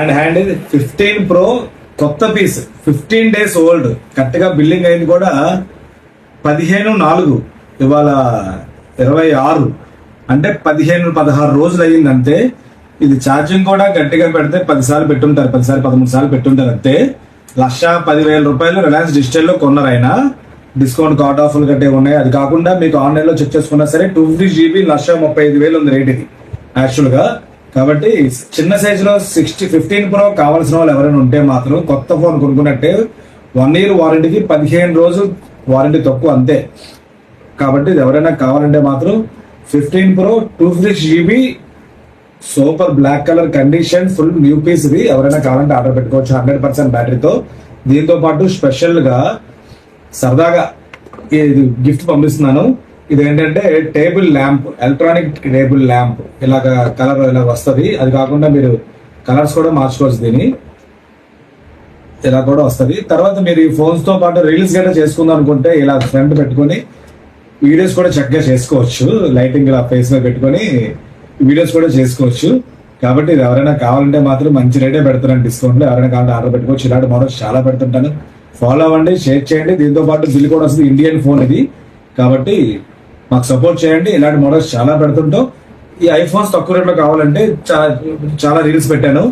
And hand ఇది 15 Pro కొత్త piece, 15 days old. Correct గా బిల్లింగ్ అయింది కూడా 15/4, ఇవాళ 26, అంటే 15-16 రోజులు అయ్యింది అంతే. ఇది ఛార్జింగ్ కూడా గట్టిగా పెడితే 10 సార్లు పెట్టుంటారు, 10 సార్లు 13 సార్లు పెట్టుంటారు అంతే. 1,10,000 రూపాయలు రిలయన్స్ డిజిటల్ లో కొన్నారు ఆయన. డిస్కౌంట్ కార్డ్ ఆఫర్లు గట్టే ఉన్నాయి. అది కాకుండా మీకు ఆన్లైన్ లో చెక్ చేసుకున్నా సరే 250 GB 1,35,000 ఉంది రేట్ ఇది యాక్చువల్ గా. కాబట్టి చిన్న సైజ్ లో 15 Pro కావాల్సిన వాళ్ళు ఎవరైనా ఉంటే మాత్రం కొత్త ఫోన్ కొనుక్కున్నట్టే 1 year వారంటీకి 15 రోజులు వారంటీ తక్కువ అంతే. కాబట్టి ఇది ఎవరైనా కావాలంటే మాత్రం 15 Pro 250 GB super black colour condition full new piece. ఇది ఎవరైనా కావాలంటే ఆర్డర్ పెట్టుకోవచ్చు 100% బ్యాటరీతో. దీంతో పాటు స్పెషల్ గా సరదాగా ఇది గిఫ్ట్ పంపిస్తున్నాను. ఇదేంటంటే table lamp, electronic table lamp. ఇలాగ కలర్ ఇలా వస్తుంది. అది కాకుండా మీరు కలర్స్ కూడా మార్చుకోవచ్చు, దీన్ని ఇలా కూడా వస్తుంది. తర్వాత మీరు ఈ ఫోన్స్ తో పాటు రీల్స్ గట్రా చేసుకుందాం అనుకుంటే ఇలా ఫ్రంట్ పెట్టుకొని వీడియోస్ కూడా చక్కగా చేసుకోవచ్చు. లైటింగ్ ఇలా ఫేస్ మీద పెట్టుకొని వీడియోస్ కూడా చేసుకోవచ్చు. కాబట్టి ఇది ఎవరైనా కావాలంటే మాత్రం మంచి రేటే పెడుతున్నాను డిస్కౌంట్ లో. ఎవరైనా కావాలంటే ఆర్డర్ పెట్టుకోవచ్చు. ఇలాంటి మోడల్స్ చాలా పెడుతుంటాను. ఫాలో అవ్వండి, షేర్ చేయండి. దీంతో పాటు బిల్ కూడా వస్తుంది. ఇండియన్ ఫోన్ ఇది కాబట్టి మాకు సపోర్ట్ చేయండి. ఇలాంటి మోడల్స్ చాలా పెడుతుంటాం. ఈ ఐఫోన్స్ తక్కువ రేట్లో కావాలంటే చాలా రీల్స్ పెట్టాను.